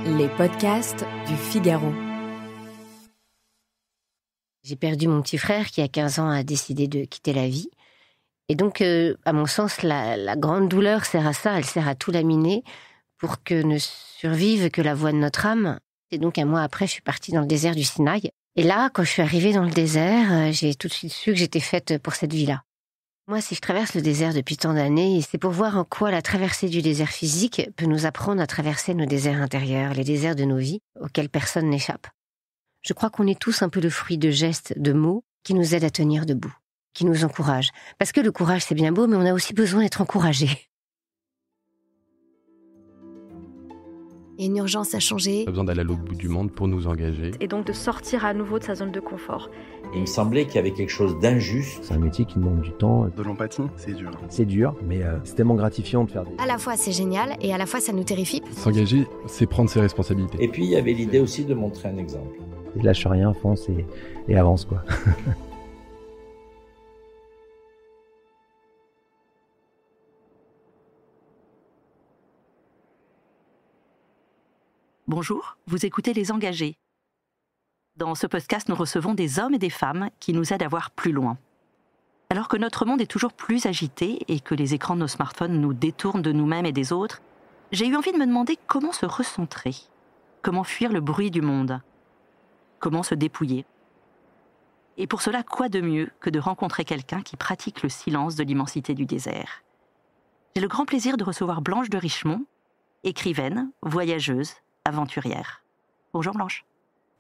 Les podcasts du Figaro. J'ai perdu mon petit frère qui, à 15 ans, a décidé de quitter la vie. Et donc, à mon sens, la grande douleur sert à ça, elle sert à tout laminer pour que ne survive que la voix de notre âme. Et donc, un mois après, je suis partie dans le désert du Sinaï. Et là, quand je suis arrivée dans le désert, j'ai tout de suite su que j'étais faite pour cette vie-là. Moi, si je traverse le désert depuis tant d'années, c'est pour voir en quoi la traversée du désert physique peut nous apprendre à traverser nos déserts intérieurs, les déserts de nos vies, auxquels personne n'échappe. Je crois qu'on est tous un peu le fruit de gestes, de mots, qui nous aident à tenir debout, qui nous encouragent. Parce que le courage, c'est bien beau, mais on a aussi besoin d'être encouragé. Il y a une urgence à changer. On a besoin d'aller à l'autre bout du monde pour nous engager. Et donc de sortir à nouveau de sa zone de confort. Il me semblait qu'il y avait quelque chose d'injuste. C'est un métier qui demande du temps. De l'empathie, c'est dur. C'est dur, mais c'est tellement gratifiant de faire des... À la fois, c'est génial, et à la fois, ça nous terrifie. S'engager, c'est prendre ses responsabilités. Et puis il y avait l'idée aussi de montrer un exemple. Et lâche rien, fonce et avance, quoi. Bonjour, vous écoutez Les Engagés. Dans ce podcast, nous recevons des hommes et des femmes qui nous aident à voir plus loin. Alors que notre monde est toujours plus agité et que les écrans de nos smartphones nous détournent de nous-mêmes et des autres, j'ai eu envie de me demander comment se recentrer, comment fuir le bruit du monde, comment se dépouiller. Et pour cela, quoi de mieux que de rencontrer quelqu'un qui pratique le silence de l'immensité du désert. J'ai le grand plaisir de recevoir Blanche de Richemont, écrivaine, voyageuse, aventurière. Bonjour Blanche.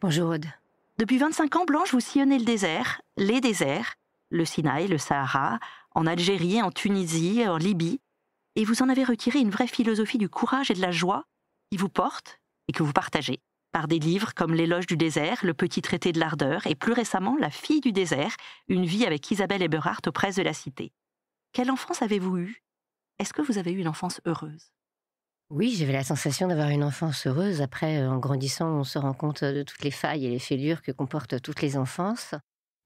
Bonjour Aude. Depuis 25 ans, Blanche, vous sillonnez le désert, les déserts, le Sinaï, le Sahara, en Algérie, en Tunisie, en Libye, et vous en avez retiré une vraie philosophie du courage et de la joie qui vous porte et que vous partagez, par des livres comme L'éloge du désert, Le petit traité de l'ardeur, et plus récemment La fille du désert, une vie avec Isabelle Eberhardt aux presses de la Cité. Quelle enfance avez-vous eue ? Est-ce que vous avez eu une enfance heureuse ? Oui, j'avais la sensation d'avoir une enfance heureuse. Après, en grandissant, on se rend compte de toutes les failles et les fêlures que comportent toutes les enfances.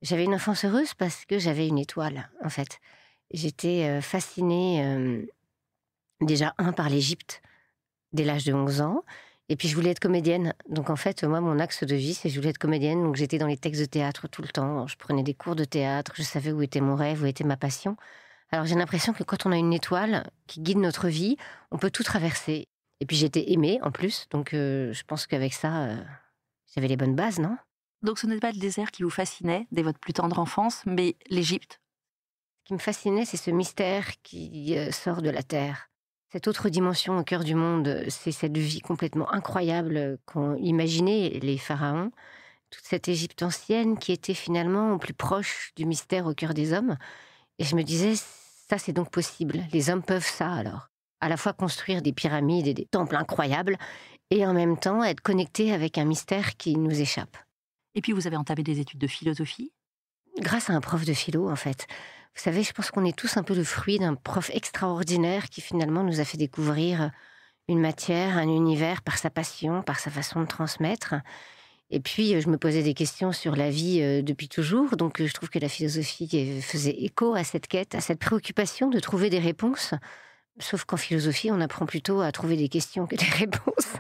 J'avais une enfance heureuse parce que j'avais une étoile, en fait. J'étais fascinée, déjà, par l'Égypte, dès l'âge de 11 ans. Et puis, je voulais être comédienne. Donc, en fait, moi, mon axe de vie, c'est que je voulais être comédienne. Donc, j'étais dans les textes de théâtre tout le temps. Je prenais des cours de théâtre. Je savais où était mon rêve, où était ma passion. Alors, j'ai l'impression que quand on a une étoile qui guide notre vie, on peut tout traverser. Et puis, j'étais aimée, en plus. Donc, je pense qu'avec ça, j'avais les bonnes bases, non ? Donc, ce n'est pas le désert qui vous fascinait dès votre plus tendre enfance, mais l'Égypte. Ce qui me fascinait, c'est ce mystère qui sort de la terre. Cette autre dimension au cœur du monde, c'est cette vie complètement incroyable qu'ont imaginé les pharaons. Toute cette Égypte ancienne qui était finalement plus proche du mystère au cœur des hommes. Et je me disais, ça c'est donc possible. Les hommes peuvent ça alors. À la fois construire des pyramides et des temples incroyables, et en même temps être connectés avec un mystère qui nous échappe. Et puis vous avez entamé des études de philosophie ? Grâce à un prof de philo, en fait. Vous savez, je pense qu'on est tous un peu le fruit d'un prof extraordinaire qui finalement nous a fait découvrir une matière, un univers par sa passion, par sa façon de transmettre. Et puis, je me posais des questions sur la vie depuis toujours. Donc, je trouve que la philosophie faisait écho à cette quête, à cette préoccupation de trouver des réponses. Sauf qu'en philosophie, on apprend plutôt à trouver des questions que des réponses.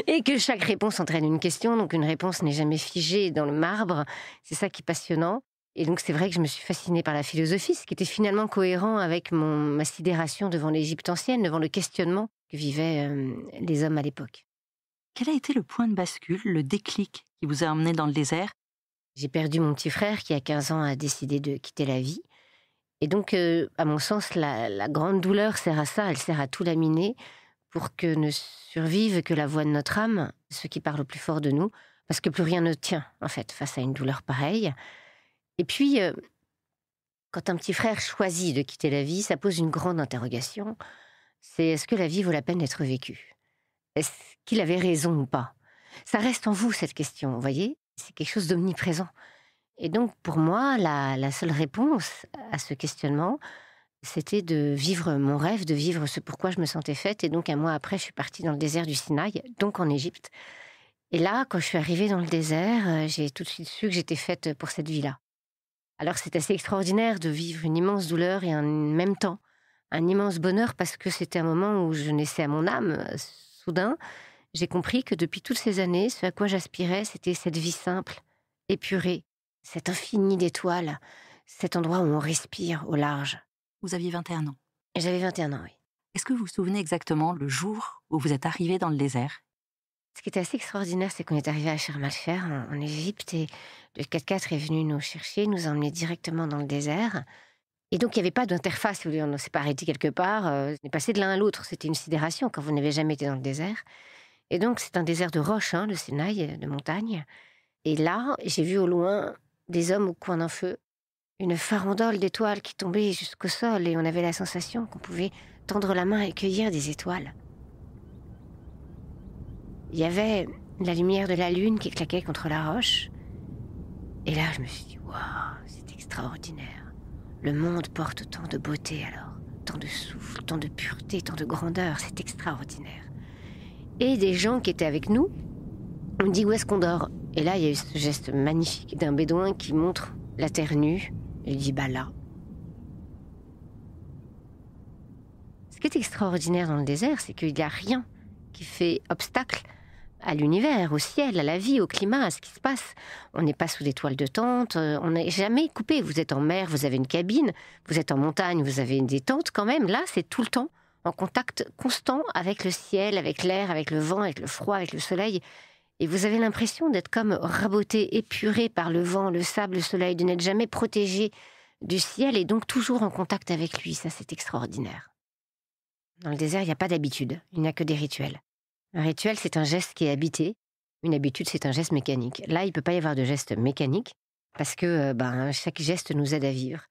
Et que chaque réponse entraîne une question. Donc, une réponse n'est jamais figée dans le marbre. C'est ça qui est passionnant. Et donc, c'est vrai que je me suis fascinée par la philosophie, ce qui était finalement cohérent avec ma sidération devant l'Égypte ancienne, devant le questionnement que vivaient les hommes à l'époque. Quel a été le point de bascule, le déclic qui vous a emmené dans le désert ? J'ai perdu mon petit frère qui, à 15 ans, a décidé de quitter la vie. Et donc, à mon sens, la grande douleur sert à ça, elle sert à tout laminer pour que ne survive que la voix de notre âme, ce qui parle au plus fort de nous, parce que plus rien ne tient, en fait, face à une douleur pareille. Et puis, quand un petit frère choisit de quitter la vie, ça pose une grande interrogation. C'est est-ce que la vie vaut la peine d'être vécue ? Est-ce qu'il avait raison ou pas ? Ça reste en vous, cette question, vous voyez ? C'est quelque chose d'omniprésent. Et donc, pour moi, la seule réponse à ce questionnement, c'était de vivre mon rêve, de vivre ce pourquoi je me sentais faite. Et donc, un mois après, je suis partie dans le désert du Sinaï, donc en Égypte. Et là, quand je suis arrivée dans le désert, j'ai tout de suite su que j'étais faite pour cette vie-là. Alors, c'est assez extraordinaire de vivre une immense douleur et en même temps un immense bonheur parce que c'était un moment où je naissais à mon âme, soudain. j'ai compris que depuis toutes ces années, ce à quoi j'aspirais, c'était cette vie simple, épurée, cet infini d'étoiles, cet endroit où on respire au large. Vous aviez 21 ans. Et j'avais 21 ans, oui. Est-ce que vous vous souvenez exactement le jour où vous êtes arrivé dans le désert? Ce qui était assez extraordinaire, c'est qu'on est arrivé à Sharm el-Sheikh, en Égypte, et le 4x4 est venu nous chercher, nous a emmenés directement dans le désert. Et donc, il n'y avait pas d'interface, si vous voulez, on ne s'est pas arrêté quelque part, on est passé de l'un à l'autre, c'était une sidération quand vous n'avez jamais été dans le désert. Et donc, c'est un désert de roches, le Sinaï, de montagne. Et là, j'ai vu au loin des hommes au coin d'un feu, une farandole d'étoiles qui tombait jusqu'au sol, et on avait la sensation qu'on pouvait tendre la main et cueillir des étoiles. Il y avait la lumière de la lune qui claquait contre la roche. Et là, je me suis dit, waouh, c'est extraordinaire. Le monde porte tant de beauté alors, tant de souffle, tant de pureté, tant de grandeur, c'est extraordinaire. Et des gens qui étaient avec nous, on me dit, où est-ce qu'on dort? Et là, il y a eu ce geste magnifique d'un bédouin qui montre la terre nue. Il dit, bah là. Ce qui est extraordinaire dans le désert, c'est qu'il n'y a rien qui fait obstacle à l'univers, au ciel, à la vie, au climat, à ce qui se passe. On n'est pas sous des toiles de tente, on n'est jamais coupé. Vous êtes en mer, vous avez une cabine, vous êtes en montagne, vous avez des tentes quand même. Là, c'est tout le temps en contact constant avec le ciel, avec l'air, avec le vent, avec le froid, avec le soleil. Et vous avez l'impression d'être comme raboté, épuré par le vent, le sable, le soleil, de n'être jamais protégé du ciel et donc toujours en contact avec lui. Ça, c'est extraordinaire. Dans le désert, il n'y a pas d'habitude, il n'y a que des rituels. Un rituel, c'est un geste qui est habité. Une habitude, c'est un geste mécanique. Là, il ne peut pas y avoir de geste mécanique parce que chaque geste nous aide à vivre.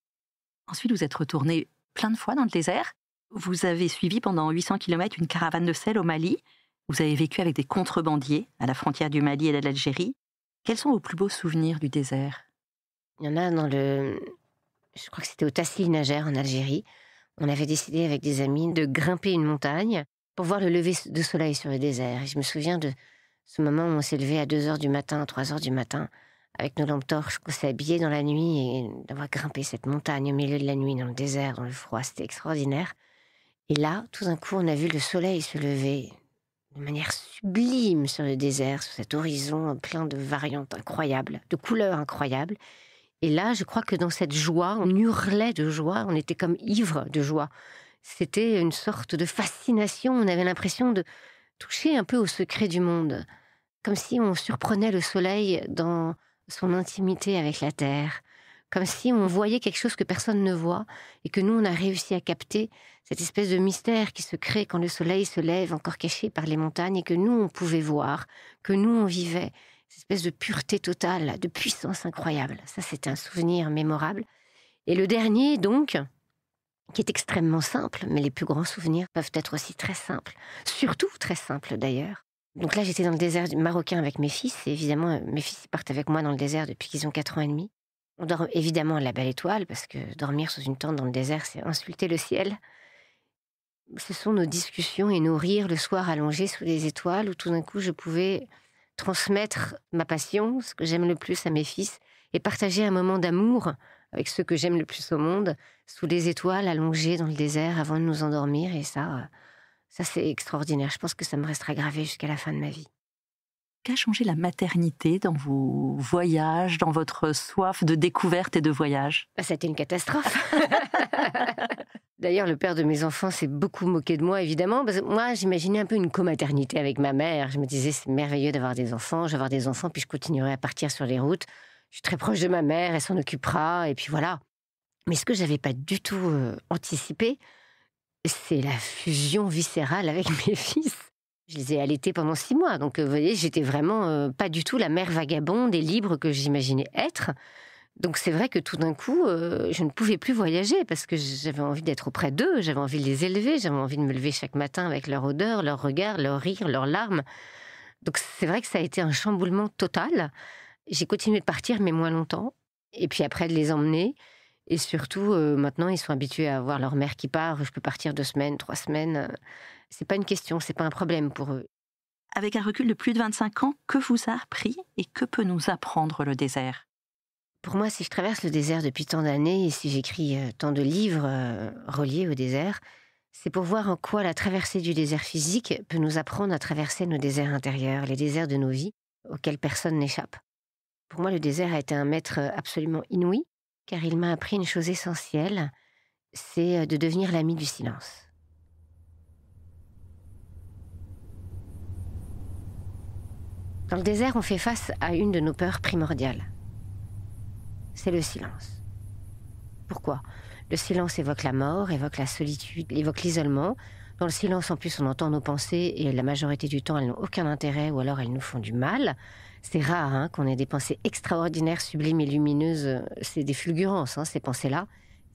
Ensuite, vous êtes retourné plein de fois dans le désert. Vous avez suivi pendant 800 km une caravane de sel au Mali. Vous avez vécu avec des contrebandiers à la frontière du Mali et de l'Algérie. Quels sont vos plus beaux souvenirs du désert? Il y en a je crois que c'était au Tassil Najer en Algérie. On avait décidé avec des amis de grimper une montagne pour voir le lever de soleil sur le désert. Et je me souviens de ce moment où on s'est levé à 2h du matin, 3h du matin, avec nos lampes torches, qu'on s'est habillés dans la nuit et d'avoir grimpé cette montagne au milieu de la nuit, dans le désert, dans le froid. C'était extraordinaire. Et là, tout d'un coup, on a vu le soleil se lever de manière sublime sur le désert, sur cet horizon plein de variantes incroyables, de couleurs incroyables. Et là, je crois que dans cette joie, on hurlait de joie, on était comme ivre de joie. C'était une sorte de fascination, on avait l'impression de toucher un peu au secret du monde, comme si on surprenait le soleil dans son intimité avec la terre, comme si on voyait quelque chose que personne ne voit et que nous, on a réussi à capter, cette espèce de mystère qui se crée quand le soleil se lève, encore caché par les montagnes, et que nous, on pouvait voir, que nous, on vivait, cette espèce de pureté totale, de puissance incroyable. Ça, c'était un souvenir mémorable. Et le dernier, donc, qui est extrêmement simple, mais les plus grands souvenirs peuvent être aussi très simples, surtout très simples d'ailleurs. Donc là, j'étais dans le désert marocain avec mes fils, et évidemment, mes fils partent avec moi dans le désert depuis qu'ils ont 4 ans et demi. On dort évidemment à la belle étoile, parce que dormir sous une tente dans le désert, c'est insulter le ciel. Ce sont nos discussions et nos rires le soir allongés sous les étoiles, où tout d'un coup, je pouvais transmettre ma passion, ce que j'aime le plus à mes fils, et partager un moment d'amour avec ceux que j'aime le plus au monde, sous les étoiles allongées dans le désert avant de nous endormir. Et ça c'est extraordinaire. Je pense que ça me restera gravé jusqu'à la fin de ma vie. Qu'a changé la maternité dans vos voyages, dans votre soif de découverte et de voyage? Ça a été une catastrophe. D'ailleurs, le père de mes enfants s'est beaucoup moqué de moi, évidemment, parce que moi, j'imaginais un peu une comaternité avec ma mère. Je me disais, c'est merveilleux d'avoir des enfants, je vais avoir des enfants, puis je continuerai à partir sur les routes. Je suis très proche de ma mère, elle s'en occupera, et puis voilà. Mais ce que je n'avais pas du tout anticipé, c'est la fusion viscérale avec mes fils. Je les ai allaités pendant 6 mois, donc vous voyez, j'étais vraiment pas du tout la mère vagabonde et libre que j'imaginais être. Donc c'est vrai que tout d'un coup, je ne pouvais plus voyager parce que j'avais envie d'être auprès d'eux, j'avais envie de les élever, j'avais envie de me lever chaque matin avec leur odeur, leur regard, leur rire, leurs larmes. Donc c'est vrai que ça a été un chamboulement total. J'ai continué de partir, mais moins longtemps. Et puis après, de les emmener. Et surtout, maintenant, ils sont habitués à voir leur mère qui part. Je peux partir 2 semaines, 3 semaines. C'est pas une question, c'est pas un problème pour eux. Avec un recul de plus de 25 ans, que vous a appris et que peut nous apprendre le désert? Pour moi, si je traverse le désert depuis tant d'années et si j'écris tant de livres reliés au désert, C'est pour voir en quoi la traversée du désert physique peut nous apprendre à traverser nos déserts intérieurs, les déserts de nos vies, auxquels personne n'échappe. Pour moi, le désert a été un maître absolument inouï, car il m'a appris une chose essentielle, c'est de devenir l'ami du silence. Dans le désert, on fait face à une de nos peurs primordiales. C'est le silence. Pourquoi ? Le silence évoque la mort, évoque la solitude, évoque l'isolement. Dans le silence, en plus, on entend nos pensées et la majorité du temps, elles n'ont aucun intérêt ou alors elles nous font du mal. C'est rare qu'on ait des pensées extraordinaires, sublimes et lumineuses. C'est des fulgurances, ces pensées-là.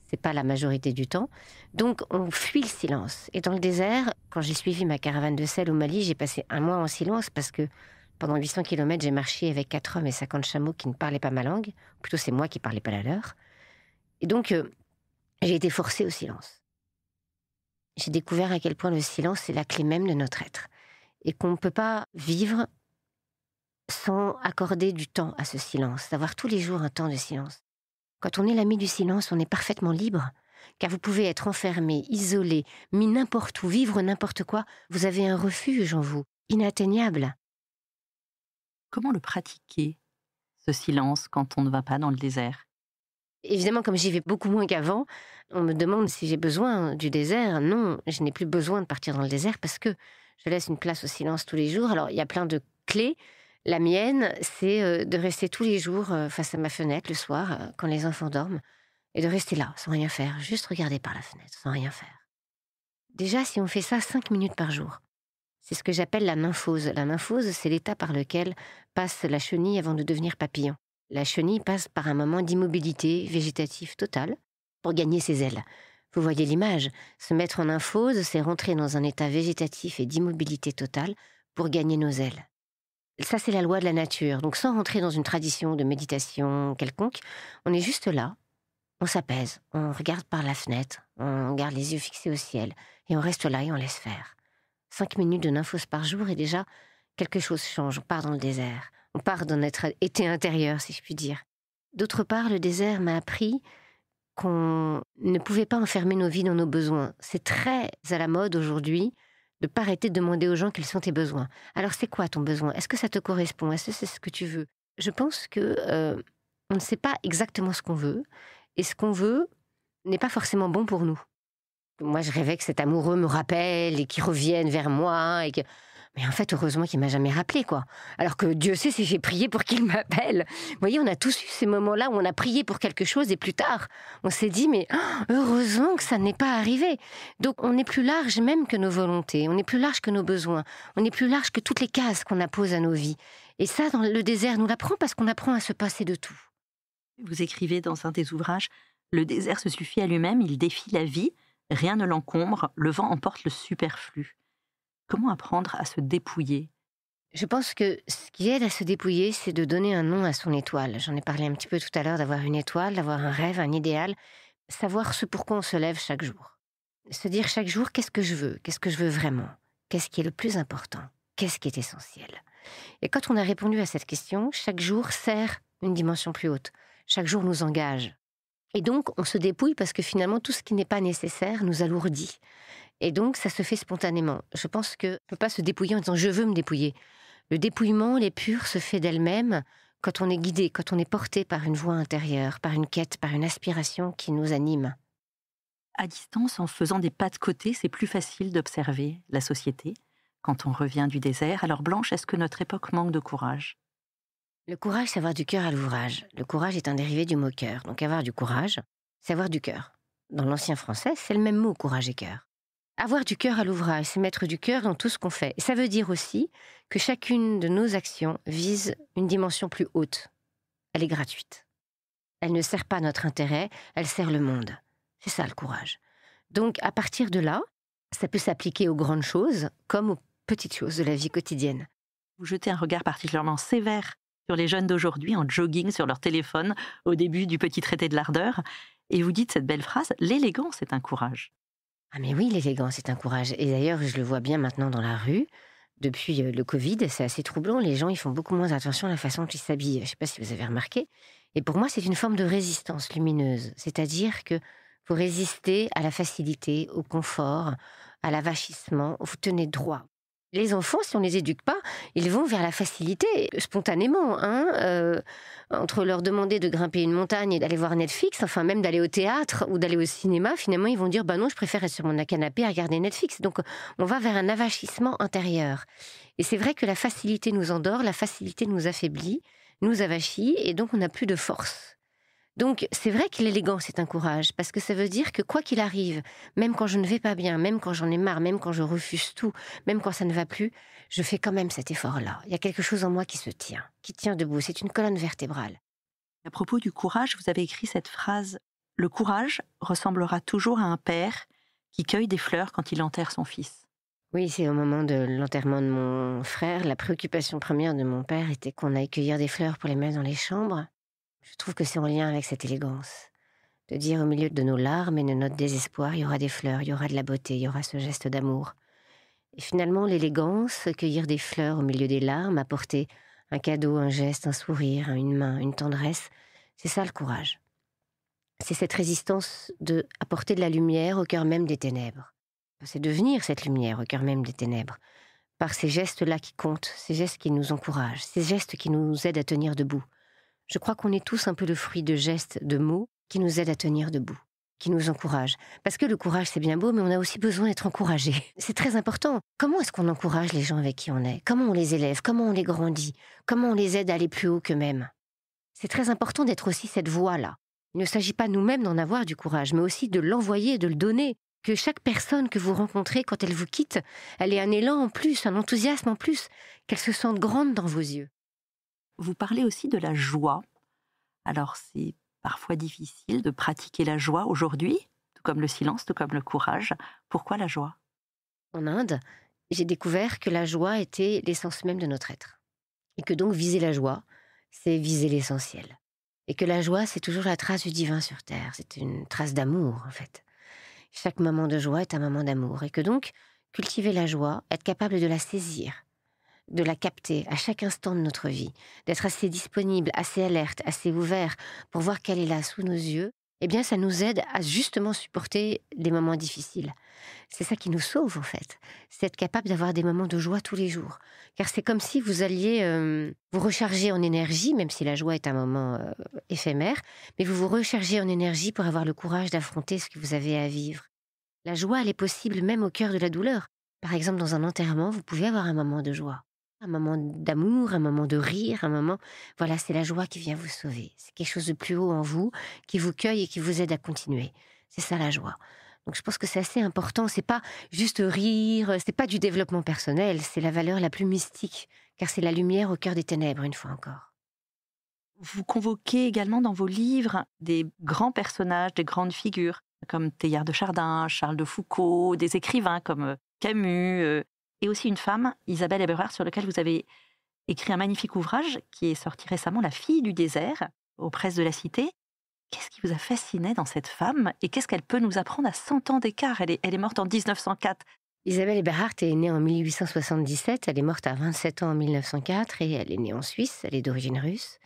C'est pas la majorité du temps. Donc, on fuit le silence. Et dans le désert, quand j'ai suivi ma caravane de sel au Mali, j'ai passé un mois en silence parce que pendant 800 km, j'ai marché avec 4 hommes et 50 chameaux qui ne parlaient pas ma langue. Plutôt, c'est moi qui parlais pas la leur. Et donc, j'ai été forcée au silence. J'ai découvert à quel point le silence, c'est la clé même de notre être. Et qu'on ne peut pas vivre sans accorder du temps à ce silence, d'avoir tous les jours un temps de silence. Quand on est l'ami du silence, on est parfaitement libre, car vous pouvez être enfermé, isolé, mis n'importe où, vivre n'importe quoi. Vous avez un refuge en vous, inatteignable. Comment le pratiquer, ce silence, quand on ne va pas dans le désert ? Évidemment, comme j'y vais beaucoup moins qu'avant, on me demande si j'ai besoin du désert. Non, je n'ai plus besoin de partir dans le désert parce que je laisse une place au silence tous les jours. Alors, il y a plein de clés. La mienne, c'est de rester tous les jours face à ma fenêtre le soir, quand les enfants dorment, et de rester là, sans rien faire, juste regarder par la fenêtre, sans rien faire. Déjà, si on fait ça 5 minutes par jour, c'est ce que j'appelle la nymphose. La nymphose, c'est l'état par lequel passe la chenille avant de devenir papillon. La chenille passe par un moment d'immobilité végétative totale pour gagner ses ailes. Vous voyez l'image. Se mettre en nymphose, c'est rentrer dans un état végétatif et d'immobilité totale pour gagner nos ailes. Ça, c'est la loi de la nature. Donc, sans rentrer dans une tradition de méditation quelconque, on est juste là, on s'apaise, on regarde par la fenêtre, on garde les yeux fixés au ciel, et on reste là et on laisse faire. 5 minutes de nymphose par jour, et déjà, quelque chose change. On part dans le désert. On part dans notre été intérieur, si je puis dire. D'autre part, le désert m'a appris qu'on ne pouvait pas enfermer nos vies dans nos besoins. C'est très à la mode aujourd'hui de ne pas arrêter de demander aux gens quels sont tes besoins. Alors, c'est quoi ton besoin ? Est-ce que ça te correspond ? Est-ce que c'est ce que tu veux ? Je pense que on ne sait pas exactement ce qu'on veut, et ce qu'on veut n'est pas forcément bon pour nous. Moi, je rêvais que cet amoureux me rappelle et qu'il revienne vers moi, et que... Mais en fait, heureusement qu'il ne m'a jamais rappelé, quoi. Alors que Dieu sait si j'ai prié pour qu'il m'appelle. Vous voyez, on a tous eu ces moments-là où on a prié pour quelque chose et plus tard, on s'est dit, mais heureusement que ça n'est pas arrivé. Donc, on est plus large même que nos volontés, on est plus large que nos besoins, on est plus large que toutes les cases qu'on appose à nos vies. Et ça, dans le désert, nous l'apprend parce qu'on apprend à se passer de tout. Vous écrivez dans un des ouvrages, « Le désert se suffit à lui-même, il défie la vie, rien ne l'encombre, le vent emporte le superflu ». Comment apprendre à se dépouiller ? Je pense que ce qui aide à se dépouiller, c'est de donner un nom à son étoile. J'en ai parlé un petit peu tout à l'heure, d'avoir une étoile, d'avoir un rêve, un idéal, savoir ce pourquoi on se lève chaque jour. Se dire chaque jour, qu'est-ce que je veux vraiment ? Qu'est-ce qui est le plus important ? Qu'est-ce qui est essentiel ? Et quand on a répondu à cette question, chaque jour sert une dimension plus haute. Chaque jour nous engage. Et donc, on se dépouille parce que finalement, tout ce qui n'est pas nécessaire nous alourdit. Et donc, ça se fait spontanément. Je pense qu'on ne peut pas se dépouiller en disant « je veux me dépouiller ». Le dépouillement, l'épure, se fait d'elle-même quand on est guidé, quand on est porté par une voix intérieure, par une quête, par une aspiration qui nous anime. À distance, en faisant des pas de côté, c'est plus facile d'observer la société quand on revient du désert. Alors Blanche, est-ce que notre époque manque de courage ? Le courage, c'est avoir du cœur à l'ouvrage. Le courage est un dérivé du mot cœur. Donc avoir du courage, c'est avoir du cœur. Dans l'ancien français, c'est le même mot, courage et cœur. Avoir du cœur à l'ouvrage, c'est mettre du cœur dans tout ce qu'on fait. Et ça veut dire aussi que chacune de nos actions vise une dimension plus haute. Elle est gratuite. Elle ne sert pas notre intérêt, elle sert le monde. C'est ça le courage. Donc à partir de là, ça peut s'appliquer aux grandes choses comme aux petites choses de la vie quotidienne. Vous jetez un regard particulièrement sévère sur les jeunes d'aujourd'hui en jogging sur leur téléphone au début du petit traité de l'ardeur, et vous dites cette belle phrase, l'élégance est un courage. Ah mais oui, l'élégance est un courage. Et d'ailleurs, je le vois bien maintenant dans la rue. Depuis le Covid, c'est assez troublant. Les gens, ils font beaucoup moins attention à la façon dont ils s'habillent. Je ne sais pas si vous avez remarqué. Et pour moi, c'est une forme de résistance lumineuse. C'est-à-dire que Vous résistez à la facilité, au confort, à l'avachissement, vous tenez droit. Les enfants, si on ne les éduque pas, ils vont vers la facilité, spontanément. Entre leur demander de grimper une montagne et d'aller voir Netflix, enfin même d'aller au théâtre ou d'aller au cinéma, finalement, ils vont dire « non, je préfère être sur mon canapé à regarder Netflix ». Donc, on va vers un avachissement intérieur. Et c'est vrai que la facilité nous endort, la facilité nous affaiblit, nous avachit, et donc on n'a plus de force. Donc, c'est vrai que l'élégance est un courage, parce que ça veut dire que quoi qu'il arrive, même quand je ne vais pas bien, même quand j'en ai marre, même quand je refuse tout, même quand ça ne va plus, je fais quand même cet effort-là. Il y a quelque chose en moi qui se tient, qui tient debout. C'est une colonne vertébrale. À propos du courage, vous avez écrit cette phrase « Le courage ressemblera toujours à un père qui cueille des fleurs quand il enterre son fils ». Oui, c'est au moment de l'enterrement de mon frère, la préoccupation première de mon père était qu'on aille cueillir des fleurs pour les mettre dans les chambres. Je trouve que c'est en lien avec cette élégance. De dire au milieu de nos larmes et de notre désespoir, il y aura des fleurs, il y aura de la beauté, il y aura ce geste d'amour. Et finalement, l'élégance, cueillir des fleurs au milieu des larmes, apporter un cadeau, un geste, un sourire, une main, une tendresse, c'est ça le courage. C'est cette résistance de apporter de la lumière au cœur même des ténèbres. C'est devenir cette lumière au cœur même des ténèbres. Par ces gestes-là qui comptent, ces gestes qui nous encouragent, ces gestes qui nous aident à tenir debout. Je crois qu'on est tous un peu le fruit de gestes, de mots qui nous aident à tenir debout, qui nous encouragent. Parce que le courage, c'est bien beau, mais on a aussi besoin d'être encouragé. C'est très important. Comment est-ce qu'on encourage les gens avec qui on est? Comment on les élève? Comment on les grandit? Comment on les aide à aller plus haut qu'eux-mêmes? C'est très important d'être aussi cette voie-là. Il ne s'agit pas nous-mêmes d'en avoir du courage, mais aussi de l'envoyer, de le donner. Que chaque personne que vous rencontrez, quand elle vous quitte, elle ait un élan en plus, un enthousiasme en plus, qu'elle se sente grande dans vos yeux. Vous parlez aussi de la joie. Alors, c'est parfois difficile de pratiquer la joie aujourd'hui, tout comme le silence, tout comme le courage. Pourquoi la joie? En Inde, j'ai découvert que la joie était l'essence même de notre être. Et que donc viser la joie, c'est viser l'essentiel. Et que la joie, c'est toujours la trace du divin sur terre. C'est une trace d'amour, en fait. Chaque moment de joie est un moment d'amour. Et que donc, cultiver la joie, être capable de la saisir, de la capter à chaque instant de notre vie, d'être assez disponible, assez alerte, assez ouvert pour voir qu'elle est là sous nos yeux, eh bien ça nous aide à justement supporter des moments difficiles. C'est ça qui nous sauve en fait, c'est être capable d'avoir des moments de joie tous les jours. Car c'est comme si vous alliez vous recharger en énergie, même si la joie est un moment éphémère, mais vous vous rechargez en énergie pour avoir le courage d'affronter ce que vous avez à vivre. La joie, elle est possible même au cœur de la douleur. Par exemple, dans un enterrement, vous pouvez avoir un moment de joie. Un moment d'amour, un moment de rire, un moment... Voilà, c'est la joie qui vient vous sauver. C'est quelque chose de plus haut en vous, qui vous cueille et qui vous aide à continuer. C'est ça la joie. Donc je pense que c'est assez important. C'est pas juste rire, c'est pas du développement personnel, c'est la valeur la plus mystique, car c'est la lumière au cœur des ténèbres, une fois encore. Vous convoquez également dans vos livres des grands personnages, des grandes figures, comme Teilhard de Chardin, Charles de Foucault, des écrivains comme Camus... et aussi une femme, Isabelle Eberhard, sur laquelle vous avez écrit un magnifique ouvrage qui est sorti récemment, La fille du désert, aux presses de la Cité. Qu'est-ce qui vous a fasciné dans cette femme et qu'est-ce qu'elle peut nous apprendre à 100 ans d'écart? Elle est morte en 1904. Isabelle Eberhard est née en 1877, elle est morte à 27 ans en 1904 et elle est née en Suisse, elle est d'origine russe.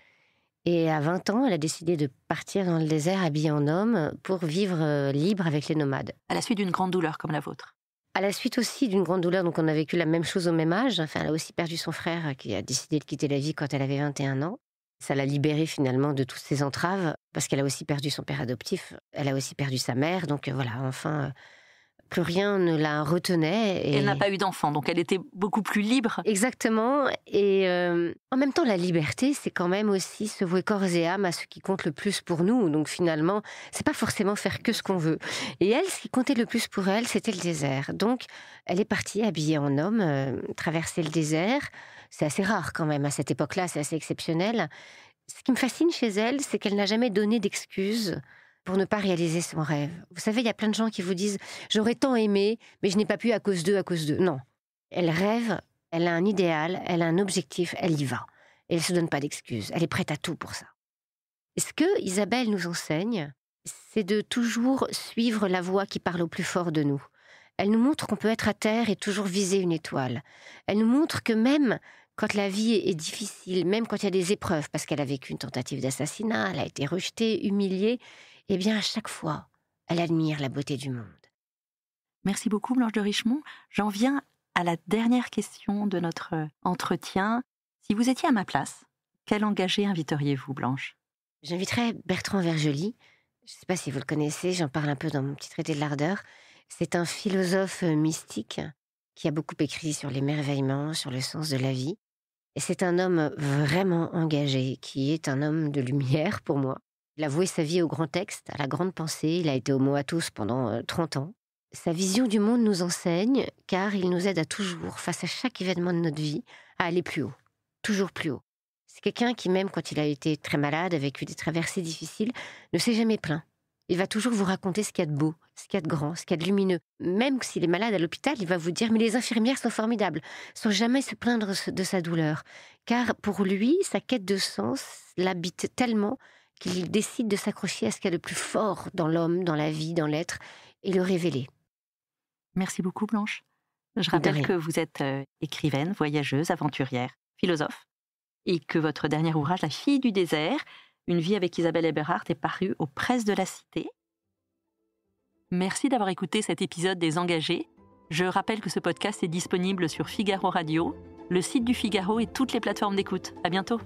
Et à 20 ans, elle a décidé de partir dans le désert habillée en homme pour vivre libre avec les nomades. À la suite d'une grande douleur comme la vôtre. À la suite aussi d'une grande douleur, donc on a vécu la même chose au même âge. Enfin, elle a aussi perdu son frère qui a décidé de quitter la vie quand elle avait 21 ans. Ça l'a libérée finalement de toutes ses entraves parce qu'elle a aussi perdu son père adoptif. Elle a aussi perdu sa mère. Donc voilà, enfin, plus rien ne la retenait. Et elle n'a pas eu d'enfant, donc elle était beaucoup plus libre. Exactement. Et en même temps, la liberté, c'est quand même aussi se vouer corps et âme à ce qui compte le plus pour nous. Donc finalement, c'est pas forcément faire que ce qu'on veut. Et elle, ce qui comptait le plus pour elle, c'était le désert. Donc, elle est partie habillée en homme, traverser le désert. C'est assez rare quand même à cette époque-là, c'est assez exceptionnel. Ce qui me fascine chez elle, c'est qu'elle n'a jamais donné d'excuses pour ne pas réaliser son rêve. Vous savez, il y a plein de gens qui vous disent « j'aurais tant aimé, mais je n'ai pas pu à cause d'eux, à cause d'eux ». Non. Elle rêve, elle a un idéal, elle a un objectif, elle y va. Et elle ne se donne pas d'excuses. Elle est prête à tout pour ça. Et ce que Isabelle nous enseigne, c'est de toujours suivre la voie qui parle au plus fort de nous. Elle nous montre qu'on peut être à terre et toujours viser une étoile. Elle nous montre que même quand la vie est difficile, même quand il y a des épreuves, parce qu'elle a vécu une tentative d'assassinat, elle a été rejetée, humiliée, eh bien, à chaque fois, Elle admire la beauté du monde. Merci beaucoup, Blanche de Richemont. J'en viens à la dernière question de notre entretien. Si vous étiez à ma place, quel engagé inviteriez-vous, Blanche ? J'inviterais Bertrand Vergely. Je ne sais pas si vous le connaissez, j'en parle un peu dans mon petit traité de l'ardeur. C'est un philosophe mystique qui a beaucoup écrit sur l'émerveillement, sur le sens de la vie. Et c'est un homme vraiment engagé, qui est un homme de lumière pour moi. Il a voué sa vie au grand texte, à la grande pensée. Il a été homo athos pendant 30 ans. Sa vision du monde nous enseigne, car il nous aide à toujours, face à chaque événement de notre vie, à aller plus haut, toujours plus haut. C'est quelqu'un qui, même quand il a été très malade, a vécu des traversées difficiles, ne s'est jamais plaint. Il va toujours vous raconter ce qu'il y a de beau, ce qu'il y a de grand, ce qu'il y a de lumineux. Même s'il est malade à l'hôpital, il va vous dire « mais les infirmières sont formidables », sans jamais se plaindre de sa douleur. Car pour lui, sa quête de sens l'habite tellement qu'il décide de s'accrocher à ce qu'il y a de plus fort dans l'homme, dans la vie, dans l'être, et le révéler. Merci beaucoup, Blanche. Je rappelle que vous êtes écrivaine, voyageuse, aventurière, philosophe, et que votre dernier ouvrage, La fille du désert, Une vie avec Isabelle Eberhardt, est paru aux Presses de la Cité. Merci d'avoir écouté cet épisode des Engagés. Je rappelle que ce podcast est disponible sur Figaro Radio, le site du Figaro et toutes les plateformes d'écoute. À bientôt.